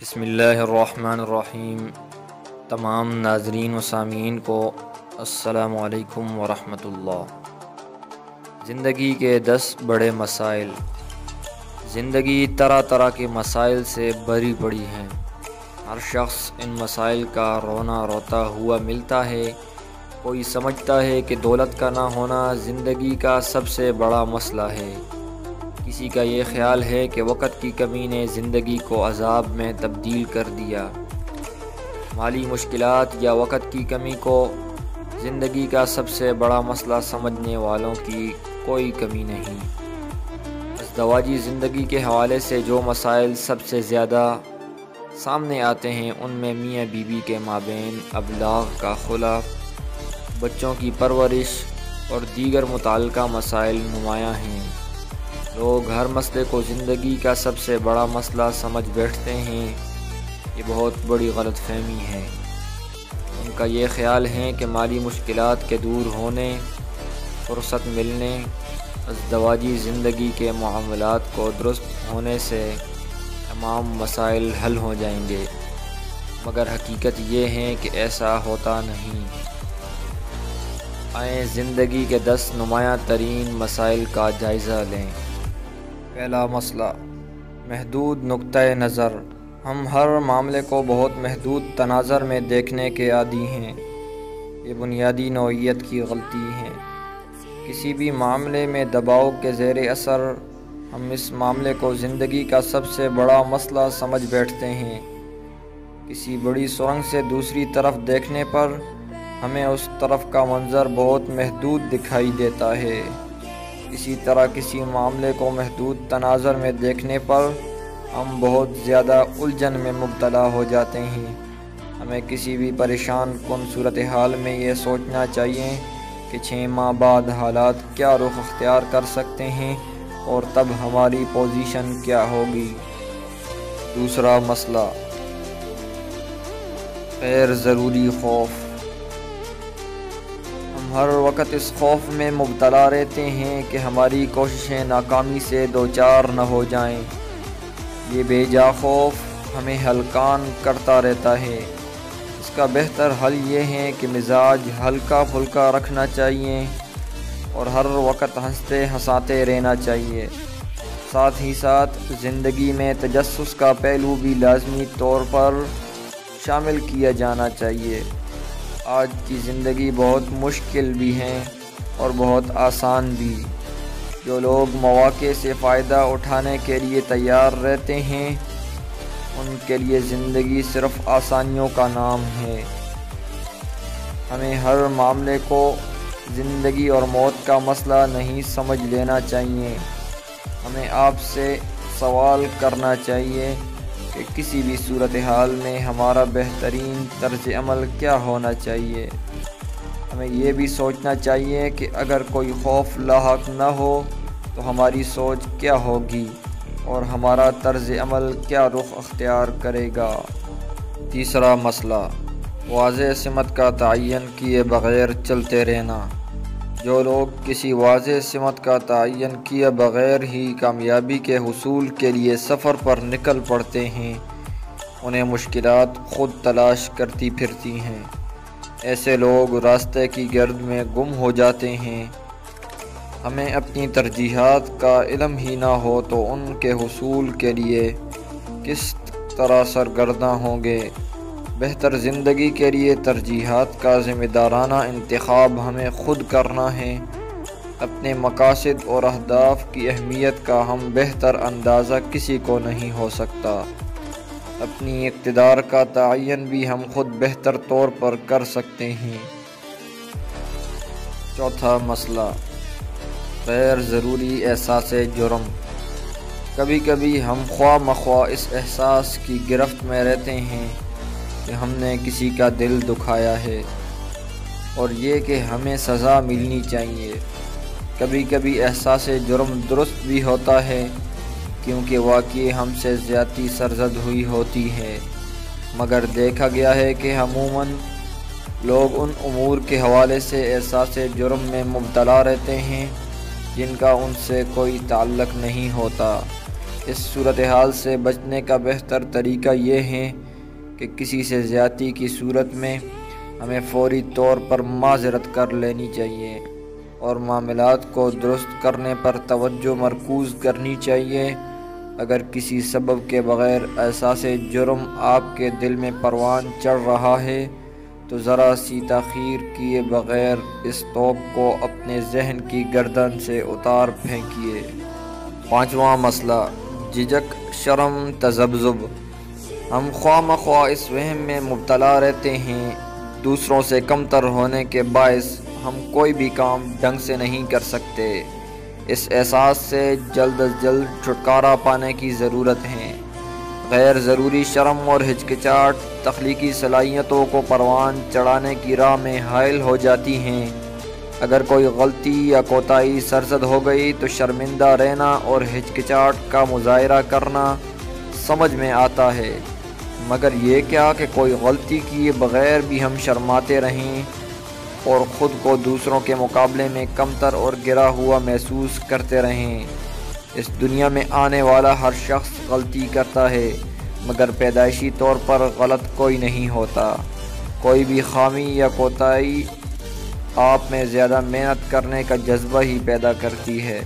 بسم اللہ الرحمن الرحیم۔ تمام ناظرین و سامعین کو السلام علیکم ورحمۃ اللہ۔ زندگی کے 10 بڑے مسائل۔ زندگی طرح طرح کے مسائل سے بھری پڑی ہے۔ ہر شخص ان مسائل کا رونا روتا ہوا ملتا ہے۔ کوئی سمجھتا ہے کہ دولت کا نہ ہونا زندگی کا سب سے بڑا مسئلہ ہے۔ کسی کا یہ خیال ہے کہ وقت کی کمی نے زندگی کو عذاب میں تبدیل کر دیا۔ مالی مشکلات یا وقت کی کمی کو زندگی کا سب سے بڑا مسئلہ سمجھنے والوں کی کوئی کمی نہیں۔ ازدواجی زندگی کے حوالے سے جو مسائل سب سے زیادہ سامنے آتے ہیں ان میں میاں بیوی کے مابین ابلاغ کا خلا، بچوں کی پرورش اور دیگر متعلقہ مسائل نمایاں ہیں۔ لوگ ہر مسئلے کو زندگی کا سب سے بڑا مسئلہ سمجھ بیٹھتے ہیں۔ یہ بہت بڑی غلط فہمی ہے۔ ان کا یہ خیال ہے کہ مالی مشکلات کے دور ہونے، فرصت ملنے، ازدواجی زندگی کے معاملات کو درست ہونے سے تمام مسائل حل ہو جائیں گے، مگر حقیقت یہ ہے کہ ایسا ہوتا نہیں۔ آئیں زندگی کے 10 نمایاں ترین مسائل کا جائزہ لیں۔ پہلا مسئلہ، محدود نقطہ نظر۔ ہم ہر معاملے کو بہت محدود تناظر میں دیکھنے کے عادی ہیں۔ یہ بنیادی نوعیت کی غلطی ہے۔ کسی بھی معاملے میں دباؤ کے زیر اثر ہم اس معاملے کو زندگی کا سب سے بڑا مسئلہ سمجھ بیٹھتے ہیں۔ کسی بڑی سرنگ سے دوسری طرف دیکھنے پر ہمیں اس طرف کا منظر بہت محدود دکھائی دیتا ہے۔ اسی طرح کسی معاملے کو محدود تناظر میں دیکھنے پر ہم بہت زیادہ الجھن میں مبتلا ہو جاتے ہیں۔ ہمیں کسی بھی پریشان کن صورتحال میں یہ سوچنا چاہیے کہ 6 ماہ بعد حالات کیا رخ اختیار کر سکتے ہیں اور تب ہماری پوزیشن کیا ہوگی۔ دوسرا مسئلہ، غیر ضروری خوف۔ ہر وقت اس خوف میں مبتلا رہتے ہیں کہ ہماری کوششیں ناکامی سے دوچار نہ ہو جائیں۔ یہ بے جا خوف ہمیں ہلکان کرتا رہتا ہے۔ اس کا بہتر حل یہ ہے کہ مزاج ہلکا پھلکا رکھنا چاہیے اور ہر وقت ہنستے ہنساتے رہنا چاہیے۔ ساتھ ہی ساتھ زندگی میں تجسس کا پہلو بھی لازمی طور پر شامل کیا جانا چاہیے۔ آج کی زندگی بہت مشکل بھی ہے اور بہت آسان بھی۔ جو لوگ مواقع سے فائدہ اٹھانے کے لیے تیار رہتے ہیں ان کے لیے زندگی صرف آسانیوں کا نام ہے۔ ہمیں ہر معاملے کو زندگی اور موت کا مسئلہ نہیں سمجھ لینا چاہیے۔ ہمیں آپ سے سوال کرنا چاہیے کہ کسی بھی صورتحال میں ہمارا بہترین طرز عمل کیا ہونا چاہیے۔ ہمیں یہ بھی سوچنا چاہیے کہ اگر کوئی خوف لاحق نہ ہو تو ہماری سوچ کیا ہوگی اور ہمارا طرز عمل کیا رخ اختیار کرے گا۔ تیسرا مسئلہ، واضح سمت کا تعین کیے بغیر چلتے رہنا۔ جو لوگ کسی واضح سمت کا تعین کیے بغیر ہی کامیابی کے حصول کے لیے سفر پر نکل پڑتے ہیں انہیں مشکلات خود تلاش کرتی پھرتی ہیں۔ ایسے لوگ راستے کی گرد میں گم ہو جاتے ہیں۔ ہمیں اپنی ترجیحات کا علم ہی نہ ہو تو ان کے حصول کے لیے کس طرح سرگرداں ہوں گے۔ بہتر زندگی کے لیے ترجیحات کا ذمہ دارانہ انتخاب ہمیں خود کرنا ہے۔ اپنے مقاصد اور اہداف کی اہمیت کا ہم بہتر اندازہ کسی کو نہیں ہو سکتا۔ اپنی اقتدار کا تعین بھی ہم خود بہتر طور پر کر سکتے ہیں۔ چوتھا مسئلہ، غیر ضروری احساس جرم۔ کبھی کبھی ہم خواہ مخواہ اس احساس کی گرفت میں رہتے ہیں کہ ہم نے کسی کا دل دکھایا ہے اور یہ کہ ہمیں سزا ملنی چاہیے۔ کبھی کبھی احساس جرم درست بھی ہوتا ہے کیونکہ واقعی ہم سے زیادتی سرزد ہوئی ہوتی ہے، مگر دیکھا گیا ہے کہ عموماً لوگ ان امور کے حوالے سے احساس جرم میں مبتلا رہتے ہیں جن کا ان سے کوئی تعلق نہیں ہوتا۔ اس صورتحال سے بچنے کا بہتر طریقہ یہ ہے کہ کسی سے زیادتی کی صورت میں ہمیں فوری طور پر معذرت کر لینی چاہیے اور معاملات کو درست کرنے پر توجہ مرکوز کرنی چاہیے۔ اگر کسی سبب کے بغیر احساس جرم آپ کے دل میں پروان چڑھ رہا ہے تو ذرا سی تاخیر کیے بغیر اس توپ کو اپنے ذہن کی گردن سے اتار پھینکیے۔ 5واں مسئلہ، جھجک، شرم، تذبذب۔ ہم خواہ مخواہ اس وہم میں مبتلا رہتے ہیں دوسروں سے کمتر ہونے کے باعث ہم کوئی بھی کام ڈھنگ سے نہیں کر سکتے۔ اس احساس سے جلد از جلد چھٹکارا پانے کی ضرورت ہے۔ غیر ضروری شرم اور ہچکچاہٹ تخلیقی صلاحیتوں کو پروان چڑھانے کی راہ میں حائل ہو جاتی ہیں۔ اگر کوئی غلطی یا کوتاہی سرزد ہو گئی تو شرمندہ رہنا اور ہچکچاہٹ کا مظاہرہ کرنا سمجھ میں آتا ہے، مگر یہ کیا کہ کوئی غلطی کیے بغیر بھی ہم شرماتے رہیں اور خود کو دوسروں کے مقابلے میں کمتر اور گرا ہوا محسوس کرتے رہیں۔ اس دنیا میں آنے والا ہر شخص غلطی کرتا ہے، مگر پیدائشی طور پر غلط کوئی نہیں ہوتا۔ کوئی بھی خامی یا کوتاہی آپ میں زیادہ محنت کرنے کا جذبہ ہی پیدا کرتی ہے۔